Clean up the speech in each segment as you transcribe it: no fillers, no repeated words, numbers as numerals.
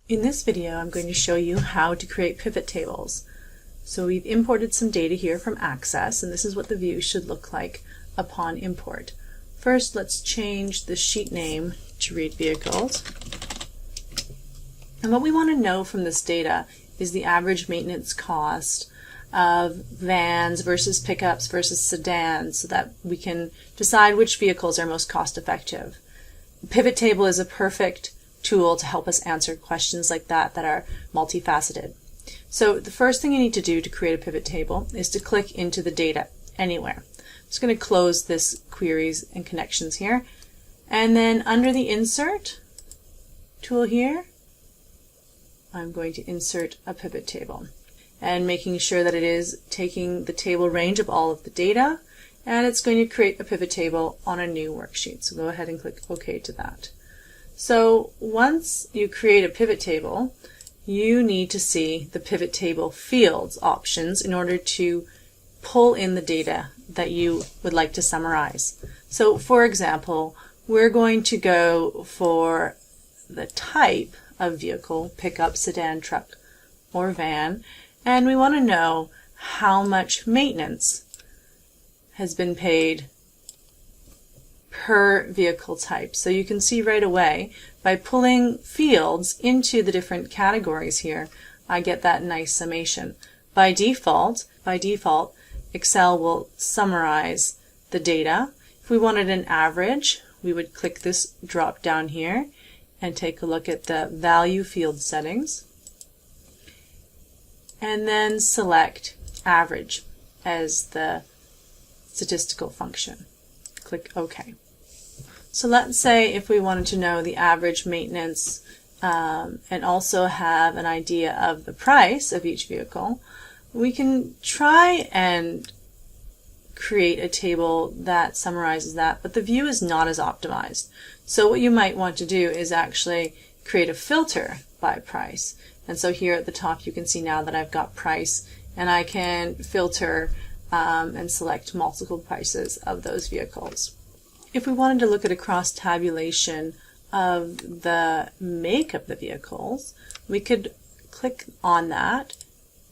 In this video, I'm going to show you how to create pivot tables. So we've imported some data here from Access, and this is what the view should look like upon import. First, let's change the sheet name to read vehicles. And what we want to know from this data is the average maintenance cost of vans versus pickups versus sedans so that we can decide which vehicles are most cost effective. The pivot table is a perfect tool to help us answer questions like that are multifaceted. So the first thing you need to do to create a pivot table is to click into the data anywhere. I'm just going to close this queries and connections here, and then under the insert tool here I'm going to insert a pivot table and making sure that it is taking the table range of all of the data, and it's going to create a pivot table on a new worksheet. So go ahead and click OK to that. So once you create a pivot table, you need to see the pivot table fields options in order to pull in the data that you would like to summarize. So for example, we're going to go for the type of vehicle, pickup, sedan, truck, or van, and we want to know how much maintenance has been paid per vehicle type. So you can see right away by pulling fields into the different categories here, I get that nice summation. By default, Excel will summarize the data. If we wanted an average, we would click this drop down here and take a look at the value field settings and then select average as the statistical function. Click OK. So let's say if we wanted to know the average maintenance and also have an idea of the price of each vehicle, we can try and create a table that summarizes that, but the view is not as optimized. So what you might want to do is actually create a filter by price. And so here at the top you can see now that I've got price, and I can filter and select multiple prices of those vehicles. If we wanted to look at a cross-tabulation of the make of the vehicles, we could click on that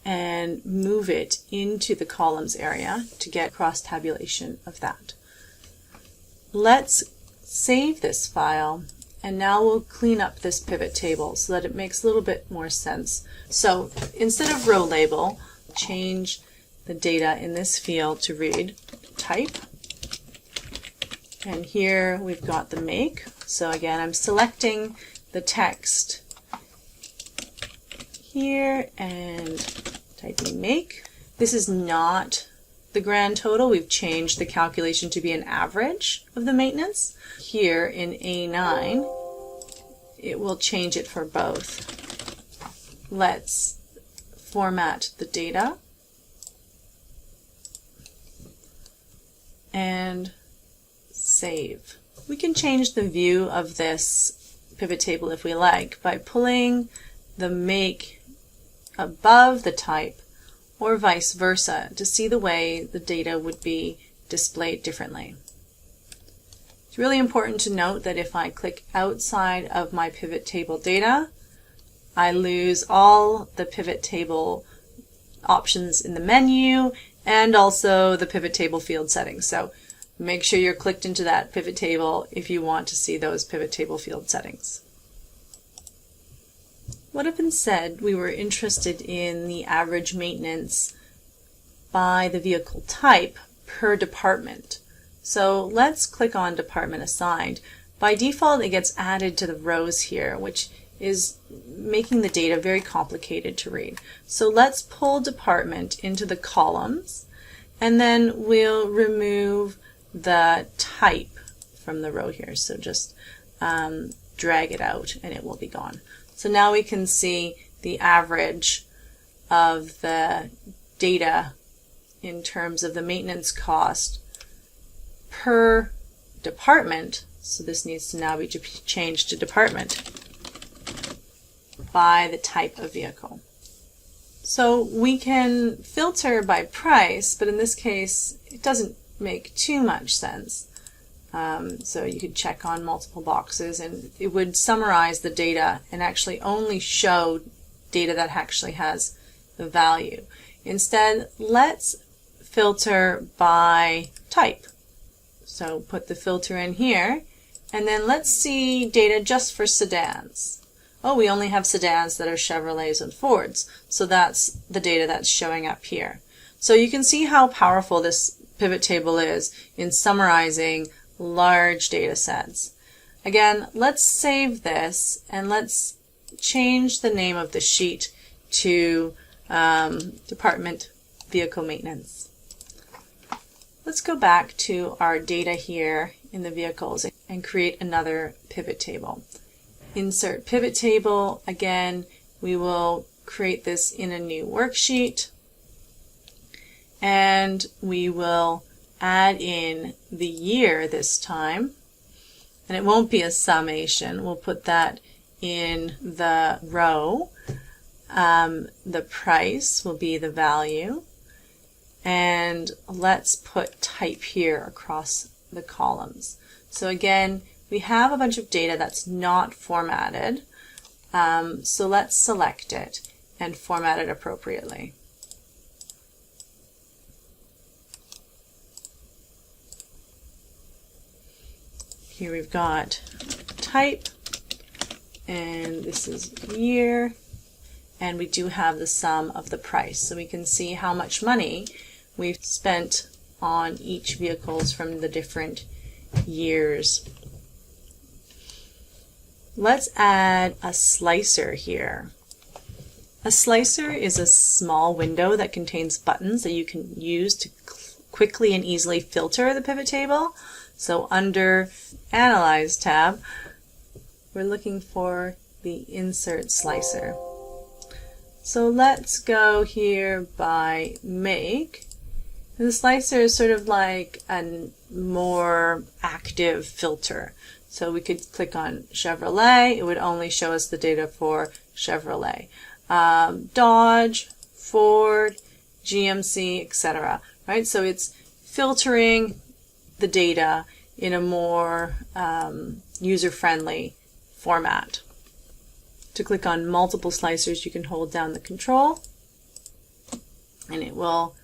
and move it into the columns area to get cross-tabulation of that. Let's save this file, and now we'll clean up this pivot table so that it makes a little bit more sense. So instead of row label, change the data in this field to read type. And here we've got the make. So again, I'm selecting the text here and typing make. This is not the grand total. We've changed the calculation to be an average of the maintenance. Here in A9, it will change it for both. Let's format the data and save. We can change the view of this pivot table if we like by pulling the make above the type or vice versa to see the way the data would be displayed differently. It's really important to note that if I click outside of my pivot table data, I lose all the pivot table options in the menu and also the pivot table field settings. So make sure you're clicked into that pivot table if you want to see those pivot table field settings. What if instead we were interested in the average maintenance by the vehicle type per department? So let's click on Department Assigned. By default, it gets added to the rows here, which is making the data very complicated to read. So let's pull department into the columns, and then we'll remove the type from the row here. So just drag it out and it will be gone. So now we can see the average of the data in terms of the maintenance cost per department. So this needs to now be changed to department by the type of vehicle. So we can filter by price, but in this case it doesn't make too much sense. So you could check on multiple boxes and it would summarize the data and actually only show data that actually has the value. Instead, let's filter by type. So put the filter in here, and then let's see data just for sedans. Oh, we only have sedans that are Chevrolets and Fords, so that's the data that's showing up here. So you can see how powerful this pivot table is in summarizing large data sets. Again, let's save this and let's change the name of the sheet to Department Vehicle Maintenance. Let's go back to our data here in the vehicles and create another pivot table. Insert pivot table. Again, we will create this in a new worksheet and we will add in the year this time, and it won't be a summation. We'll put that in the row. The price will be the value, and let's put type here across the columns. So again, we have a bunch of data that's not formatted, so let's select it and format it appropriately. Here we've got type, and this is year, and we do have the sum of the price. So we can see how much money we've spent on each vehicles from the different years. Let's add a slicer here. A slicer is a small window that contains buttons that you can use to quickly and easily filter the pivot table. So under Analyze tab, we're looking for the Insert Slicer. So let's go here by Make. And the slicer is sort of like a more active filter. So we could click on Chevrolet. It would only show us the data for Chevrolet. Dodge, Ford, GMC, etc. Right? So it's filtering the data in a more user-friendly format. To click on multiple slicers, you can hold down the control and it will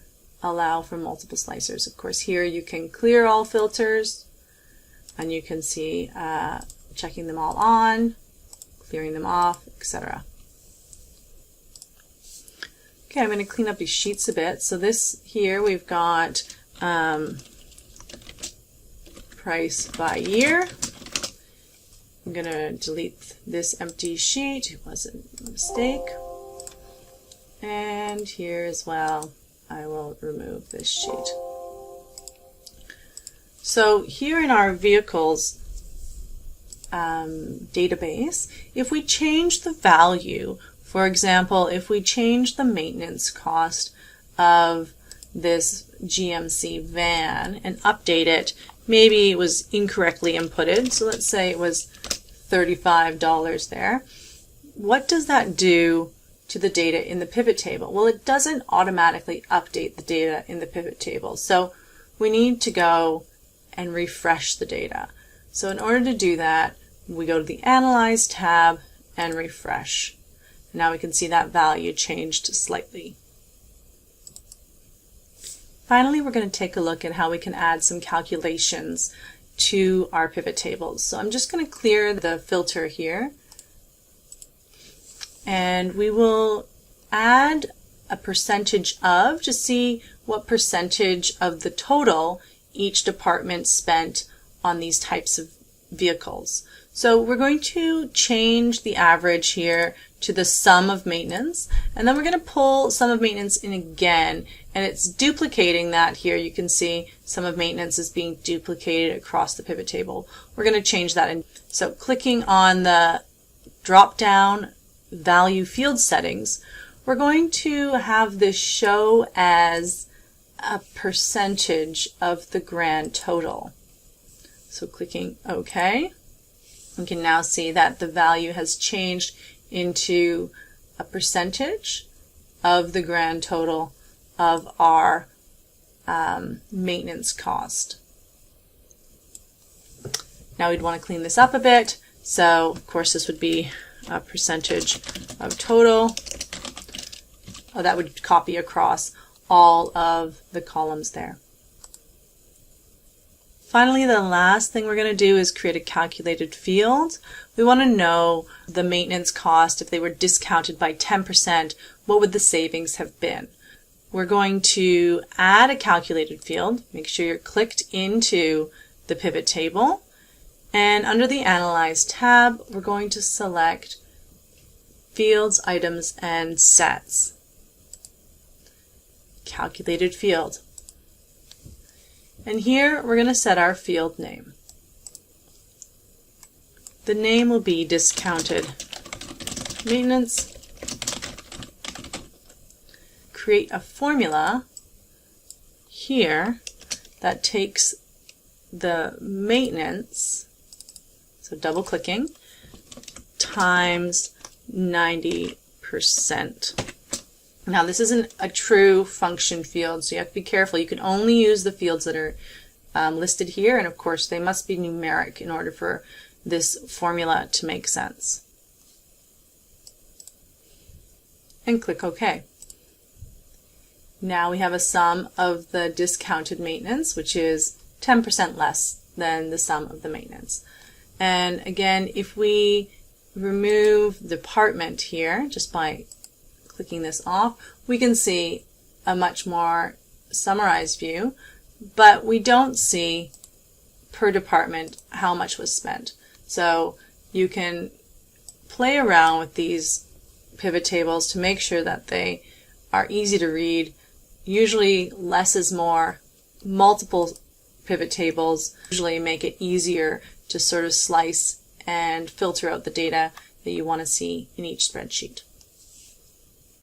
allow for multiple slicers. Of course, here you can clear all filters and you can see checking them all on, clearing them off, etc. Okay, I'm going to clean up these sheets a bit. So this here we've got price by year. I'm going to delete this empty sheet. It was a mistake. And here as well, I will remove this sheet. So here in our vehicles database, if we change the value, for example, if we change the maintenance cost of this GMC van and update it, maybe it was incorrectly inputted, so let's say it was $35 there. What does that do to the data in the pivot table? Well, it doesn't automatically update the data in the pivot table, so we need to go and refresh the data. So in order to do that, we go to the Analyze tab and refresh. Now we can see that value changed slightly. Finally, we're going to take a look at how we can add some calculations to our pivot tables. So I'm just going to clear the filter here, and we will add a percentage of to see what percentage of the total each department spent on these types of vehicles. So we're going to change the average here to the sum of maintenance, and then we're going to pull sum of maintenance in again, and it's duplicating that here. You can see sum of maintenance is being duplicated across the pivot table. We're going to change that in. So clicking on the drop down value field settings, we're going to have this show as a percentage of the grand total. So clicking OK, we can now see that the value has changed into a percentage of the grand total of our maintenance cost. Now we'd want to clean this up a bit. So of course this would be a percentage of total. That would copy across all of the columns there. Finally, the last thing we're going to do is create a calculated field. We want to know the maintenance cost. If they were discounted by 10%, what would the savings have been? We're going to add a calculated field. Make sure you're clicked into the pivot table. And under the Analyze tab, we're going to select Fields, Items, and Sets. Calculated field. And here we're going to set our field name. The name will be Discounted Maintenance. Create a formula here that takes the maintenance, so double clicking, times 90%. Now this isn't a true function field, so you have to be careful. You can only use the fields that are listed here, and of course they must be numeric in order for this formula to make sense. And click OK. Now we have a sum of the discounted maintenance, which is 10% less than the sum of the maintenance. And again, if we remove the department here, just by clicking this off, we can see a much more summarized view, but we don't see per department how much was spent. So you can play around with these pivot tables to make sure that they are easy to read. Usually less is more. Multiple pivot tables usually make it easier to sort of slice and filter out the data that you want to see in each spreadsheet.